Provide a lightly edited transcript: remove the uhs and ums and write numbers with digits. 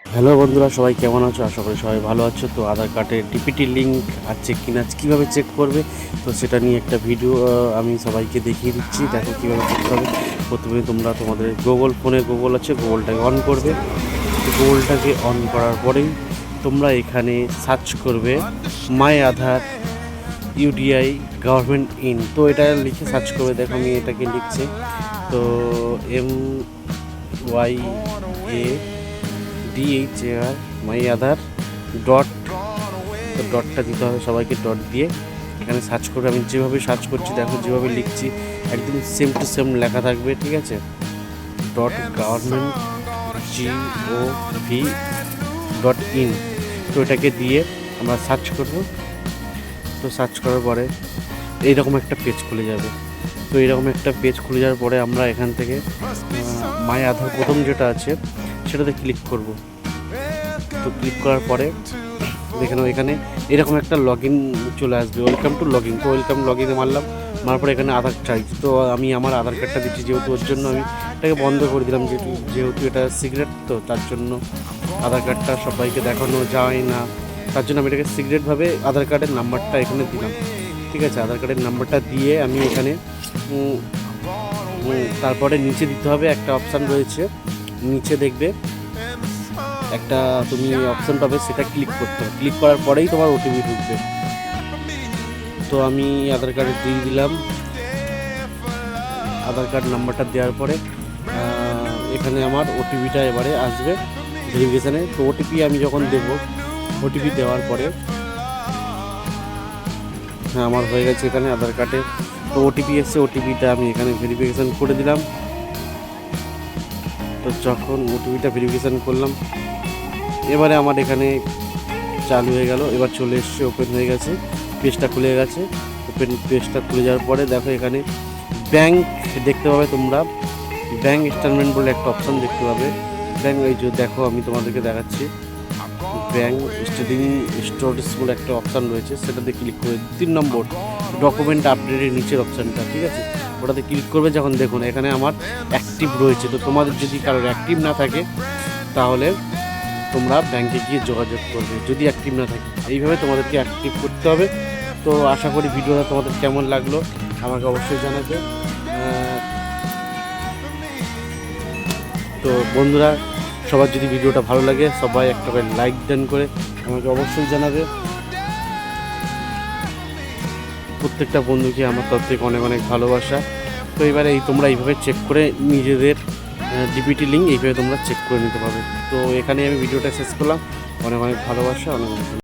Hello বন্ধুরা, সবাই কেমন আছো? আশা করি সবাই ভালো আছো। তো আধার কার্ডের ডিপিটি লিঙ্ক আছে কিনা কীভাবে চেক করবে, তো সেটা নিয়ে একটা ভিডিও আমি সবাইকে দেখিয়ে দিচ্ছি। দেখো কীভাবে করতে হবে। প্রথমে তোমরা তোমাদের ফোনে গুগল আছে, গুগলটাকে অন করবে। গুগলটাকে অন করার পরেই তোমরা এখানে সার্চ করবে মাই আধার ইউডিআই গভর্নমেন্ট ইন। তো এটা লিখে সার্চ করবে। দেখো আমি এটাকে লিখছি। তো MYADHAR মাই আধার ডট, তো ডটটা দিতে হবে, সবাইকে ডট দিয়ে এখানে সার্চ করবে। আমি যেভাবে সার্চ করছি দেখো, যেভাবে লিখছি একদম সেম টু সেম লেখা থাকবে, ঠিক আছে? Dot government GOV.in। তো এটাকে দিয়ে আমরা সার্চ করব। তো সার্চ করার পরে এইরকম একটা পেজ খুলে যাবে। তো এইরকম একটা পেজ খুলে যাওয়ার পরে আমরা এখান থেকে মাই আধার প্রথম যেটা আছে সেটাতে ক্লিক করব। তো ক্লিক করার পরে দেখে নাও এখানে এরকম একটা লগ ইন চলে আসবে, ওয়েলকাম টু লগ ইন। তো ওয়েলকাম লগ ইনে মারলাম, মারার পরে এখানে আধার চাইছি। তো আমি আমার আধার কার্ডটা দিচ্ছি, যেহেতু ওর জন্য আমি এটাকে বন্ধ করে দিলাম, যেহেতু এটা সিক্রেট। তো তার জন্য আধার কার্ডটা সবাইকে দেখানো যায় না, তার জন্য আমি এটাকে সিক্রেটভাবে আধার কার্ডের নাম্বারটা এখানে দিলাম, ঠিক আছে? আধার কার্ডের নাম্বারটা দিয়ে আমি এখানে তারপরে নিচে দিতে হবে, একটা অপশান রয়েছে নিচে দেখবে একটা তুমি অপশান পাবে, সেটা ক্লিক করতে হবে। ক্লিক করার পরেই তোমার ওটিপি ঢুকবে। তো আমি আধার কার্ডে দিয়ে দিলাম। আধার কার্ড নাম্বারটা দেওয়ার পরে এখানে আমার ওটিপিটা এবারে আসবে ভেরিফিকেশানে। তো ওটিপি আমি যখন দেব, ওটিপি দেওয়ার পরে হ্যাঁ আমার হয়ে গেছে এখানে আধার কার্ডে। তো ওটিপি এসছে, ওটিপিটা আমি এখানে ভেরিফিকেশান করে দিলাম। তো যখন ওটিপিটা ভেরিফিকেশান করলাম, এবারে আমার এখানে চালু হয়ে গেল। এবার চলে এসছে, ওপেন হয়ে গেছে, পেজটা খুলে গেছে। পেজটা খুলে যাওয়ার পরে দেখো এখানে ব্যাংক দেখতে পাবে তোমরা, ব্যাংক স্টেটমেন্ট বলে একটা অপশান দেখতে পাবে। ব্যাংক, এই যে দেখো আমি তোমাদেরকে দেখাচ্ছি, ব্যাংক স্টোরেজ বলে একটা অপশান রয়েছে, সেটাতে ক্লিক করে 3 নম্বর ডকুমেন্ট আপডেটের নিচের অপশানটা, ঠিক আছে? ওটাতে ক্লিক করবে। যখন দেখুন এখানে আমার অ্যাক্টিভ রয়েছে। তো তোমাদের যদি কারোর অ্যাক্টিভ না থাকে তাহলে তোমরা ব্যাংকে গিয়ে যোগাযোগ করবে, যদি অ্যাক্টিভ না থাকে। এইভাবে তোমাদেরকে অ্যাক্টিভ করতে হবে। তো আশা করি ভিডিওটা তোমাদের কেমন লাগলো আমাকে অবশ্যই জানাবে। তো বন্ধুরা, সবার যদি ভিডিওটা ভালো লাগে সবাই একটা করে লাইক দেন করে আমাকে অবশ্যই জানাবে। প্রত্যেকটা বন্ধুকে আমার তরফ থেকে অনেক অনেক ভালোবাসা। তো এবারে তোমরা এইভাবে চেক করে নিজেদের ডিপিটি লিঙ্ক এইভাবে তোমরা চেক করে নিতে পারবে। তো এখানে আমি ভিডিওটা শেষ করলাম। অনেক অনেক ভালোবাসা, অনেক অনেক